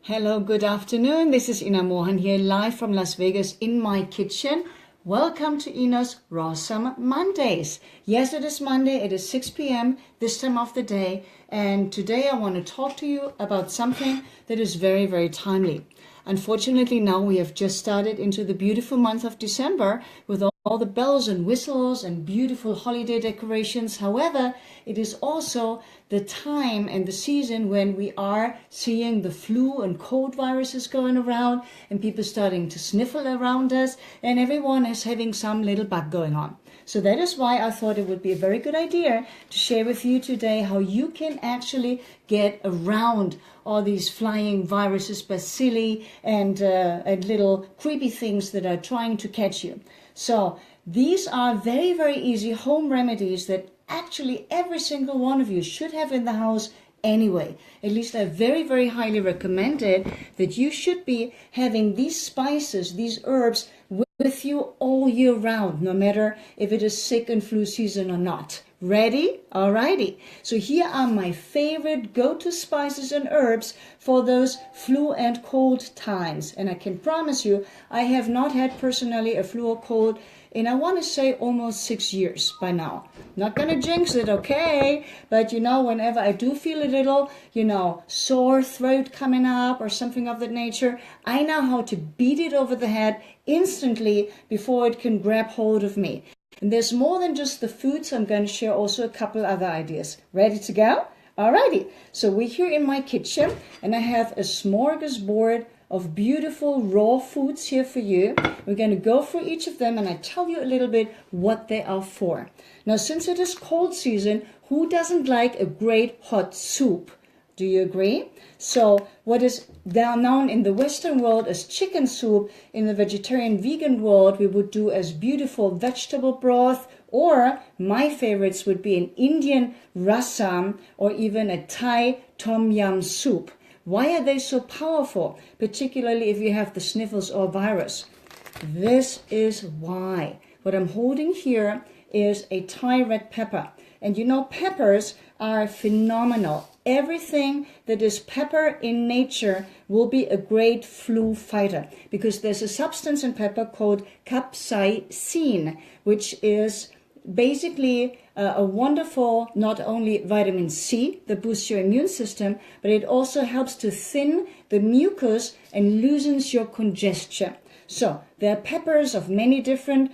Hello, good afternoon. This is Ina Mohan here live from Las Vegas in my kitchen. Welcome to Ina's Rawsome Mondays. Yes, it is Monday. It is 6 p.m. this time of the day. And today I want to talk to you about something that is very, very timely. Unfortunately, now we have just started into the beautiful month of December with all the bells and whistles and beautiful holiday decorations. However, it is also the time and the season when we are seeing the flu and cold viruses going around and people starting to sniffle around us, and everyone is having some little bug going on. So that is why I thought it would be a very good idea to share with you today how you can actually get around all these flying viruses, bacilli, and little creepy things that are trying to catch you. So these are very, very easy home remedies that actually every single one of you should have in the house anyway. At least I very, very highly recommend it, that you should be having these spices, these herbs with you all year round, no matter if it is sick and flu season or not. Ready? Alrighty. So here are my favorite go-to spices and herbs for those flu and cold times. And I can promise you, I have not had personally a flu or cold in, I want to say, almost 6 years by now. Not gonna jinx it, okay? But whenever I do feel a little, sore throat coming up or something of that nature, I know how to beat it over the head instantly before it can grab hold of me. And there's more than just the food, so I'm going to share also a couple other ideas. Ready to go? Alrighty. So we're here in my kitchen, and I have a smorgasbord of beautiful raw foods here for you. We're going to go through each of them, and I tell you a little bit what they are for. Now, since it is cold season, who doesn't like a great hot soup? Do you agree? So what is now known in the Western world as chicken soup, in the vegetarian vegan world we would do as beautiful vegetable broth, or my favorites would be an Indian rasam or even a Thai tom yum soup. Why are they so powerful, particularly if you have the sniffles or virus? This is why. What I'm holding here is a Thai red pepper. And peppers are phenomenal. Everything that is pepper in nature will be a great flu fighter, because there's a substance in pepper called capsaicin, which is basically a wonderful, not only vitamin C that boosts your immune system, but it also helps to thin the mucus and loosens your congestion. So there are peppers of many different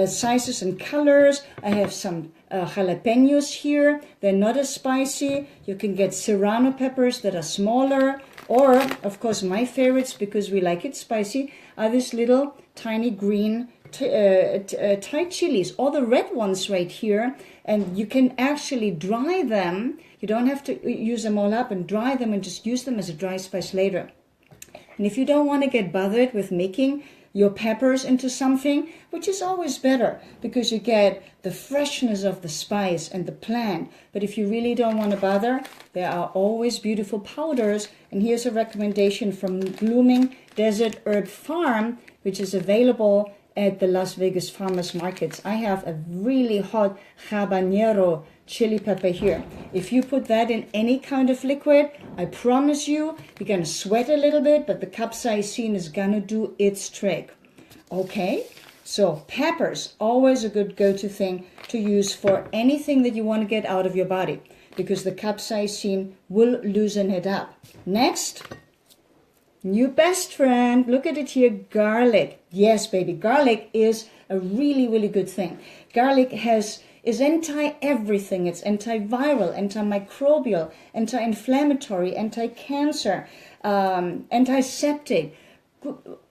sizes and colors. I have some jalapenos here. They're not as spicy. You can get serrano peppers that are smaller, or of course my favorites, because we like it spicy, are these little tiny green Thai chilies, or the red ones right here. And you can actually dry them. You don't have to use them all up, and dry them and just use them as a dry spice later. And if you don't want to get bothered with making your peppers into something, which is always better because you get the freshness of the spice and the plant. But if you really don't want to bother, there are always beautiful powders. And here's a recommendation from Blooming Desert Herb Farm, which is available at the Las Vegas farmers markets. I have a really hot habanero chili pepper here. If you put that in any kind of liquid, I promise you're going to sweat a little bit, but the capsaicin is going to do its trick. Okay, so peppers, always a good go-to thing to use for anything that you want to get out of your body, because the capsaicin will loosen it up. Next, new best friend, look at it here, garlic. Yes, baby, garlic is a really, really good thing. Garlic is anti-everything. It's antiviral, antimicrobial, anti-inflammatory, anti-cancer, antiseptic,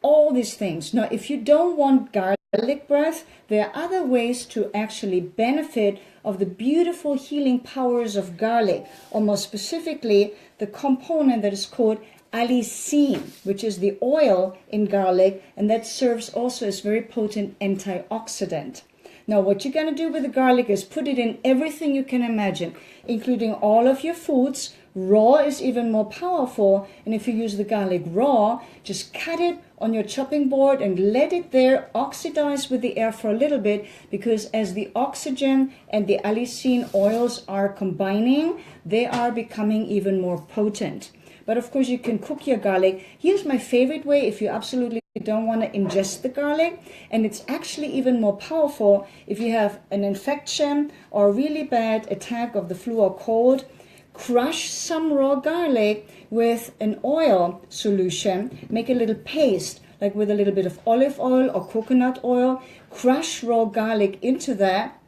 all these things. Now, if you don't want garlic breath, there are other ways to actually benefit of the beautiful healing powers of garlic, or more specifically, the component that is called allicin, which is the oil in garlic, and that serves also as very potent antioxidant. Now, what you're going to do with the garlic is put it in everything you can imagine, including all of your foods. Raw is even more powerful, and if you use the garlic raw, just cut it on your chopping board and let it there oxidize with the air for a little bit, because as the oxygen and the allicin oils are combining, they are becoming even more potent. But of course, you can cook your garlic. Here's my favorite way if you absolutely don't want to ingest the garlic. And it's actually even more powerful if you have an infection or a really bad attack of the flu or cold. Crush some raw garlic with an oil solution. Make a little paste, like with a little bit of olive oil or coconut oil. Crush raw garlic into that.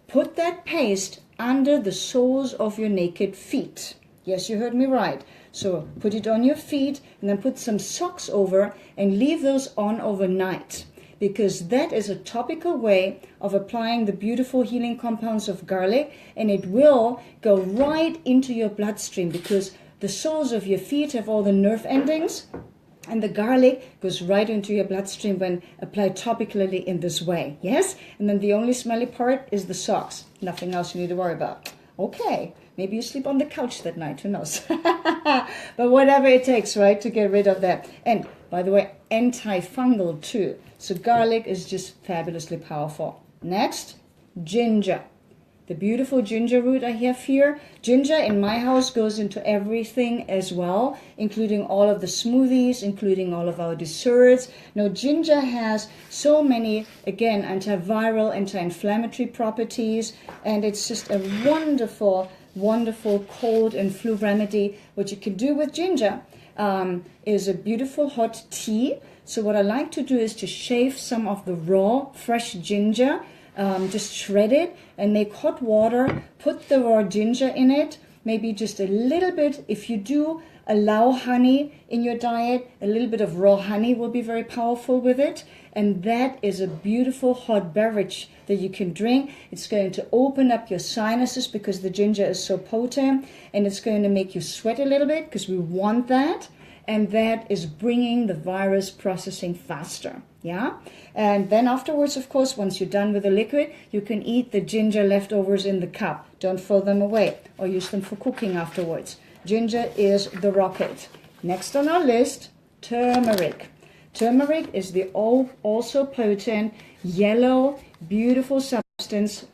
Put that paste under the soles of your naked feet. Yes, you heard me right. So put it on your feet and then put some socks over and leave those on overnight, because that is a topical way of applying the beautiful healing compounds of garlic, and it will go right into your bloodstream because the soles of your feet have all the nerve endings, and the garlic goes right into your bloodstream when applied topically in this way. Yes? And then the only smelly part is the socks. Nothing else you need to worry about. Okay. Maybe you sleep on the couch that night. Who knows? But whatever it takes, right, to get rid of that. And by the way, antifungal too. So garlic is just fabulously powerful. Next, ginger. The beautiful ginger root I have here. Ginger in my house goes into everything as well, including all of the smoothies, including all of our desserts. Now, ginger has so many, again, antiviral, anti-inflammatory properties, and it's just a wonderful, wonderful cold and flu remedy. What you can do with ginger is a beautiful hot tea. So what I like to do is to shave some of the raw, fresh ginger, just shred it and make hot water, put the raw ginger in it, maybe just a little bit. If you do allow honey in your diet, a little bit of raw honey will be very powerful with it. And that is a beautiful hot beverage that you can drink. It's going to open up your sinuses because the ginger is so potent, and it's going to make you sweat a little bit because we want that. And that is bringing the virus processing faster. Yeah. And then afterwards, of course, once you're done with the liquid, you can eat the ginger leftovers in the cup. Don't throw them away or use them for cooking afterwards. Ginger is the rocket. Next on our list, turmeric. Turmeric is the also potent, yellow, beautiful substance,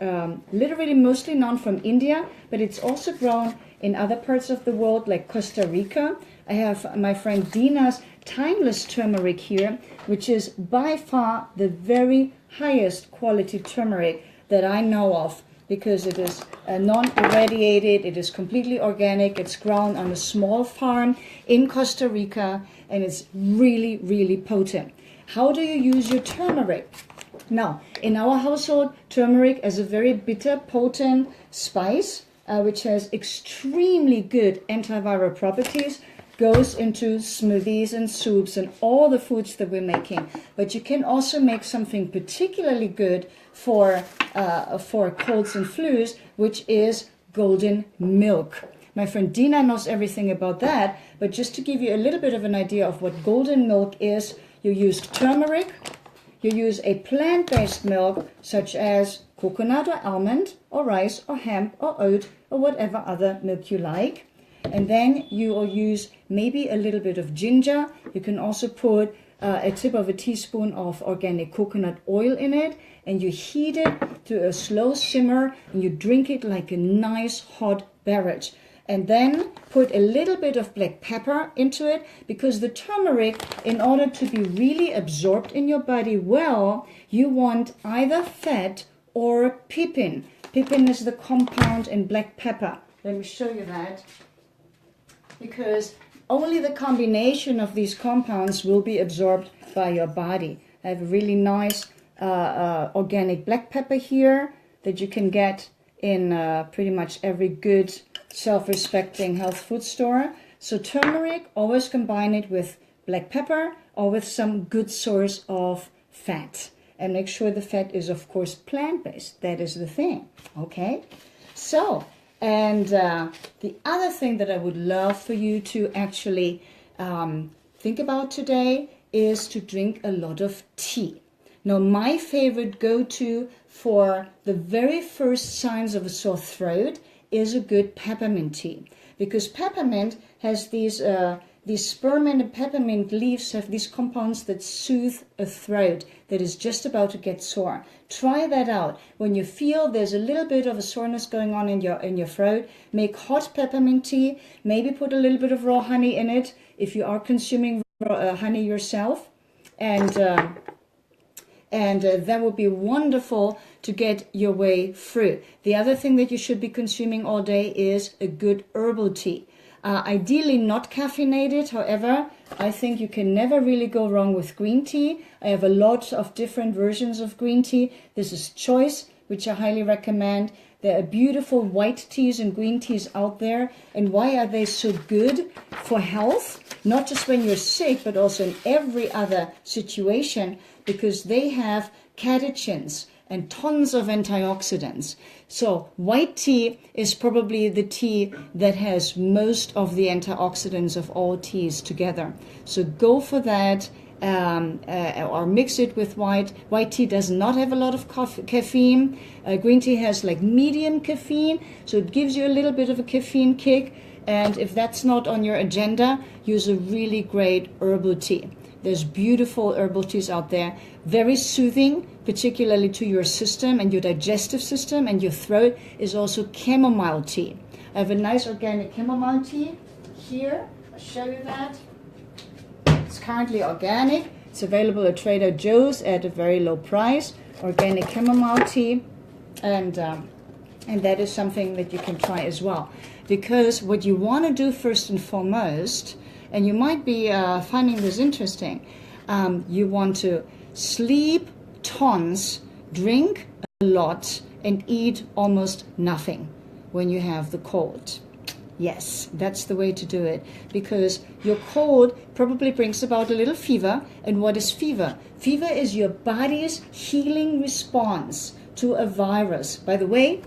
literally mostly known from India, but it's also grown in other parts of the world like Costa Rica. I have my friend Dina's timeless turmeric here, which is by far the very highest quality turmeric that I know of, because it is non-irradiated, it is completely organic, it's grown on a small farm in Costa Rica, and it's really, really potent. How do you use your turmeric? Now, in our household, turmeric is a very bitter, potent spice, which has extremely good antiviral properties, goes into smoothies and soups and all the foods that we're making. But you can also make something particularly good for colds and flus, which is golden milk. My friend Dina knows everything about that, but just to give you a little bit of an idea of what golden milk is, you use turmeric, you use a plant-based milk such as coconut or almond or rice or hemp or oat or whatever other milk you like. And then you will use maybe a little bit of ginger. You can also put a tip of a teaspoon of organic coconut oil in it, and you heat it to a slow simmer, and you drink it like a nice hot beverage. And then put a little bit of black pepper into it, because the turmeric, in order to be really absorbed in your body well, you want either fat or pippin. Pippin is the compound in black pepper. Let me show you that. Because only the combination of these compounds will be absorbed by your body. I have a really nice organic black pepper here that you can get in pretty much every good self-respecting health food store. So turmeric, always combine it with black pepper or with some good source of fat. And make sure the fat is, of course, plant-based. That is the thing. Okay? So, and the other thing that I would love for you to actually think about today is to drink a lot of tea. Now, my favorite go-to for the very first signs of a sore throat is a good peppermint tea, because peppermint has these the spearmint and peppermint leaves have these compounds that soothe a throat that is just about to get sore. Try that out. When you feel there's a little bit of a soreness going on in your throat, make hot peppermint tea. Maybe put a little bit of raw honey in it if you are consuming honey yourself, and that would be wonderful to get your way through. The other thing that you should be consuming all day is a good herbal tea. Ideally not caffeinated. However, I think you can never really go wrong with green tea. I have a lot of different versions of green tea. This is Choice, which I highly recommend. There are beautiful white teas and green teas out there. And why are they so good for health? Not just when you're sick, but also in every other situation, because they have catechins and tons of antioxidants. So white tea is probably the tea that has most of the antioxidants of all teas together. So go for that, or mix it with white. White tea does not have a lot of caffeine. Green tea has like medium caffeine, so it gives you a little bit of a caffeine kick. And if that's not on your agenda, use a really great herbal tea. There's beautiful herbal teas out there, very soothing, particularly to your system and your digestive system and your throat, is also chamomile tea. I have a nice organic chamomile tea here. I'll show you that. It's currently organic. It's available at Trader Joe's at a very low price. Organic chamomile tea, and that is something that you can try as well. Because what you want to do first and foremost, and you might be finding this interesting, you want to sleep tons, drink a lot, and eat almost nothing when you have the cold. Yes, that's the way to do it, because your cold probably brings about a little fever. And what is fever? Fever is your body's healing response to a virus. By the way,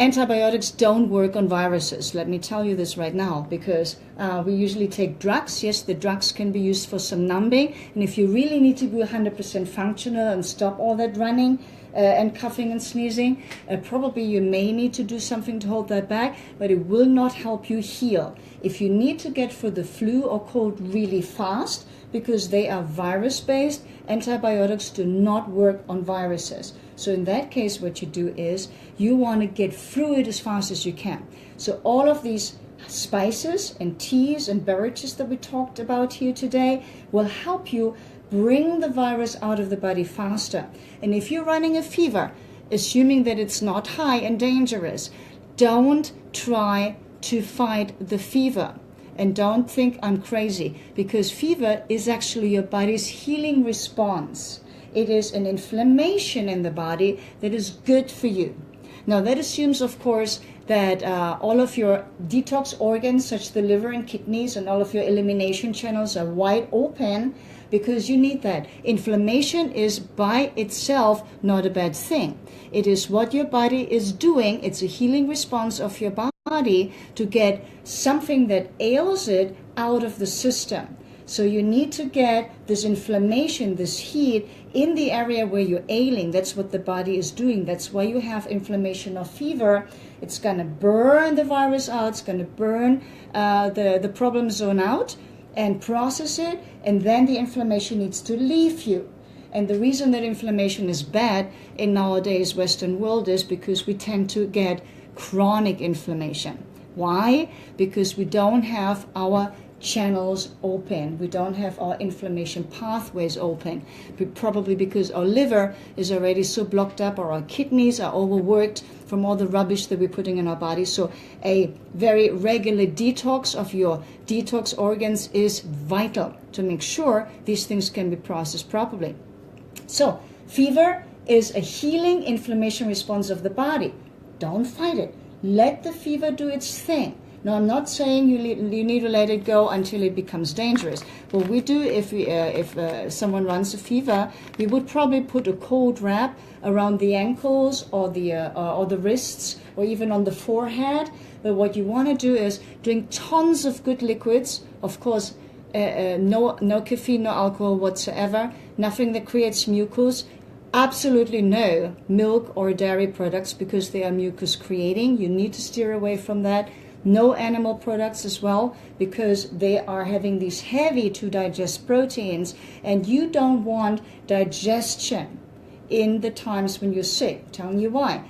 antibiotics don't work on viruses. Let me tell you this right now, because we usually take drugs. Yes, the drugs can be used for some numbing. And if you really need to be 100% functional and stop all that running and coughing and sneezing, probably you may need to do something to hold that back, but it will not help you heal. If you need to get for the flu or cold really fast, because they are virus-based, antibiotics do not work on viruses. So in that case, what you do is you want to get through it as fast as you can. So all of these spices and teas and beverages that we talked about here today will help you bring the virus out of the body faster. And if you're running a fever, assuming that it's not high and dangerous, don't try to fight the fever. And don't think I'm crazy, because fever is actually your body's healing response. It is an inflammation in the body that is good for you. Now that assumes, of course, that all of your detox organs, such as the liver and kidneys, and all of your elimination channels are wide open, because you need that. Inflammation is by itself not a bad thing. It is what your body is doing. It's a healing response of your body to get something that ails it out of the system. So you need to get this inflammation, this heat, in the area where you're ailing. That's what the body is doing. That's why you have inflammation or fever. It's going to burn the virus out. It's going to burn the problem zone out and process it. And then the inflammation needs to leave you. And the reason that inflammation is bad in nowadays Western world is because we tend to get chronic inflammation. Why? Because we don't have our channels open. We don't have our inflammation pathways open. Probably because our liver is already so blocked up, or our kidneys are overworked from all the rubbish that we're putting in our body. So a very regular detox of your detox organs is vital to make sure these things can be processed properly. So fever is a healing inflammation response of the body. Don't fight it. Let the fever do its thing. Now, I'm not saying you need to let it go until it becomes dangerous. What we do if someone runs a fever, we would probably put a cold wrap around the ankles or the wrists, or even on the forehead. But what you want to do is drink tons of good liquids. Of course, no caffeine, no alcohol whatsoever. Nothing that creates mucus. Absolutely no milk or dairy products, because they are mucus creating. You need to steer away from that. No animal products as well, because they are having these heavy to digest proteins, and you don't want digestion in the times when you're sick. I'm telling you why.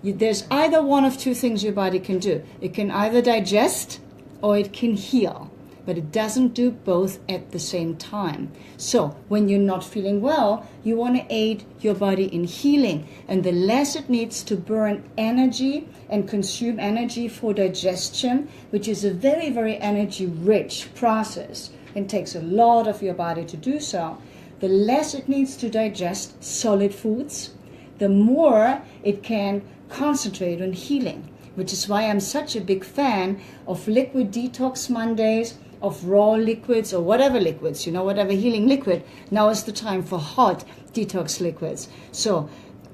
There's either one of two things your body can do. It can either digest or it can heal, but it doesn't do both at the same time. So when you're not feeling well, you want to aid your body in healing, and the less it needs to burn energy and consume energy for digestion, which is a very, very energy rich process and takes a lot of your body to do so, the less it needs to digest solid foods, the more it can concentrate on healing, which is why I'm such a big fan of liquid detox Mondays, of raw liquids or whatever liquids, whatever healing liquid. Now is the time for hot detox liquids. So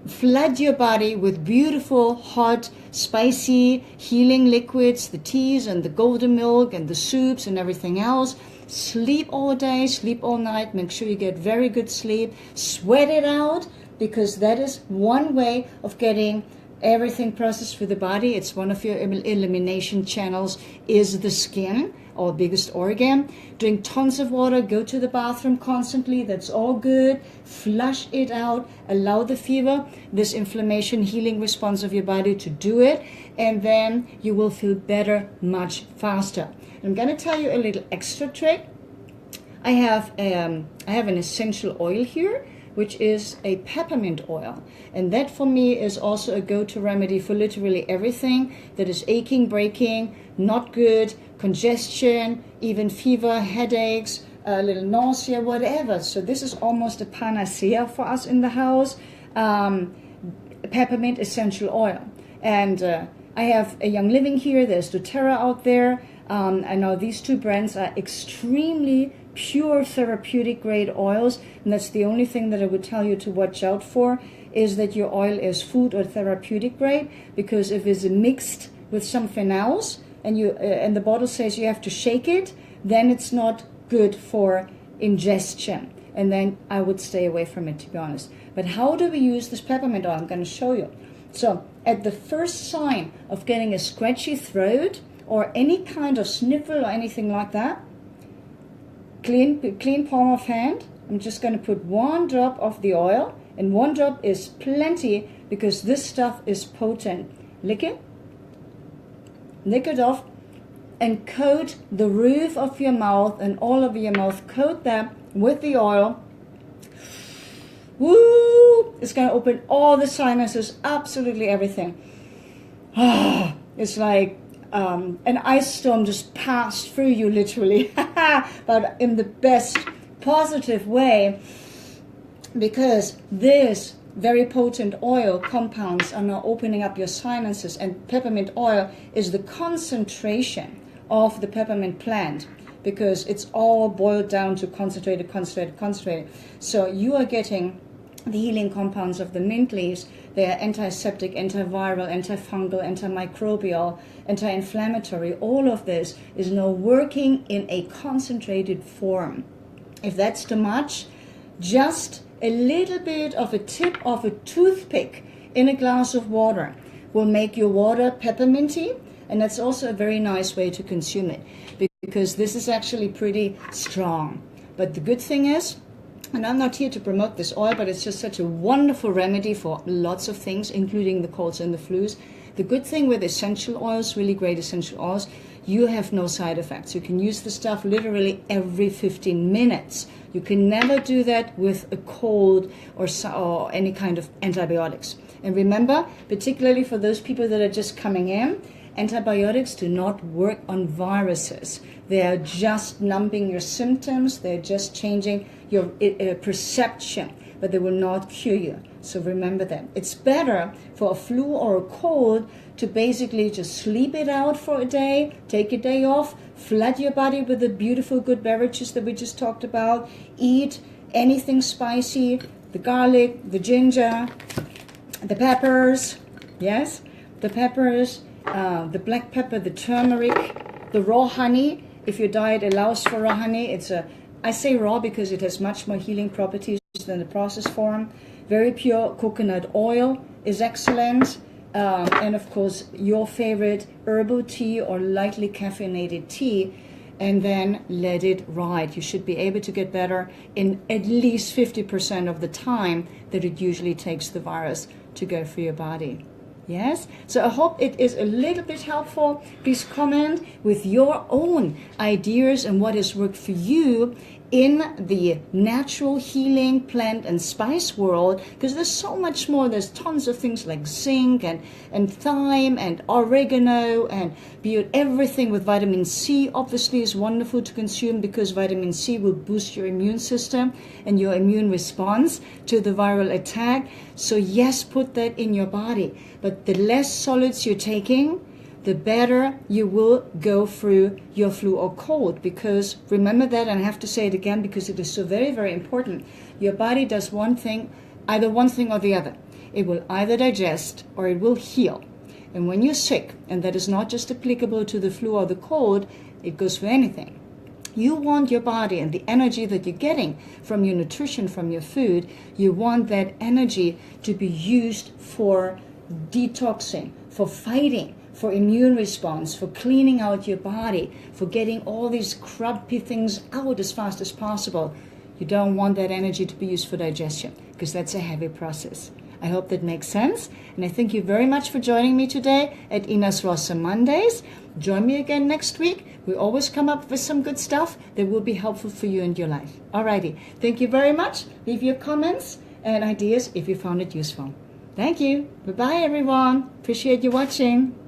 flood your body with beautiful, hot, spicy healing liquids, the teas and the golden milk and the soups and everything else. Sleep all day, sleep all night. Make sure you get very good sleep. Sweat it out, because that is one way of getting everything processed through the body. It's one of your elimination channels is the skin, our biggest organ. Drink tons of water, go to the bathroom constantly. That's all good. Flush it out. Allow the fever, this inflammation healing response of your body to do it, and then you will feel better much faster. I'm going to tell you a little extra trick. I have an essential oil here, which is a peppermint oil. And that for me is also a go-to remedy for literally everything that is aching, breaking, not good, congestion, even fever, headaches, a little nausea, whatever. So this is almost a panacea for us in the house. Peppermint essential oil. And I have a Young Living here. There's doTERRA out there. I know these two brands are extremely pure therapeutic grade oils, and that's the only thing that I would tell you to watch out for, is that your oil is food or therapeutic grade, because if it's mixed with something else and the bottle says you have to shake it, then it's not good for ingestion, and then I would stay away from it, to be honest. But how do we use this peppermint oil? I'm going to show you. So at the first sign of getting a scratchy throat or any kind of sniffle or anything like that, clean palm of hand, I'm just going to put 1 drop of the oil, and 1 drop is plenty because this stuff is potent. Lick it off, and coat the roof of your mouth and all over your mouth. Coat that with the oil. Woo! It's going to open all the sinuses, absolutely everything. It's like an ice storm just passed through you, literally, but in the best positive way, because this very potent oil compounds are now opening up your sinuses, and peppermint oil is the concentration of the peppermint plant, because it's all boiled down to concentrated. So you are getting the healing compounds of the mint leaves. They are antiseptic, antiviral, antifungal, antimicrobial, anti-inflammatory. All of this is now working in a concentrated form. If that's too much, just a little bit of a tip of a toothpick in a glass of water will make your water pepperminty, and that's also a very nice way to consume it, because this is actually pretty strong. But the good thing is, and I'm not here to promote this oil, but it's just such a wonderful remedy for lots of things, including the colds and the flus. The good thing with essential oils, really great essential oils, you have no side effects. You can use the stuff literally every 15 minutes. You can never do that with a cold or any kind of antibiotics. And remember, particularly for those people that are just coming in, antibiotics do not work on viruses. They are just numbing your symptoms. They're just changing your perception, but they will not cure you. So remember that. It's better for a flu or a cold to basically just sleep it out for a day, take a day off, flood your body with the beautiful good beverages that we just talked about, eat anything spicy, the garlic, the ginger, the peppers, yes, the peppers, the black pepper, the turmeric, the raw honey. If your diet allows for raw honey, I say raw because it has much more healing properties than the processed form. Very pure coconut oil is excellent. and of course your favorite herbal tea or lightly caffeinated tea, and then let it ride. You should be able to get better in at least 50% of the time that it usually takes the virus to go through your body. Yes? So I hope it is a little bit helpful. Please comment with your own ideas and what has worked for you in the natural healing plant and spice world, because there's so much more. There's tons of things like zinc and thyme and oregano, and everything with vitamin C obviously is wonderful to consume, because vitamin C will boost your immune system and your immune response to the viral attack. So yes, put that in your body, but the less solids you're taking, the better you will go through your flu or cold. Because remember that, and I have to say it again because it is so very, very important. Your body does one thing, either one thing or the other. It will either digest or it will heal. And when you're sick, and that is not just applicable to the flu or the cold, it goes for anything. You want your body and the energy that you're getting from your nutrition, from your food, you want that energy to be used for detoxing, for fighting, for immune response, for cleaning out your body, for getting all these crappy things out as fast as possible. You don't want that energy to be used for digestion, because that's a heavy process. I hope that makes sense. And I thank you very much for joining me today at Ina's Rosa Mondays. Join me again next week. We always come up with some good stuff that will be helpful for you in your life. Alrighty. Thank you very much. Leave your comments and ideas if you found it useful. Thank you. Bye-bye, everyone. Appreciate you watching.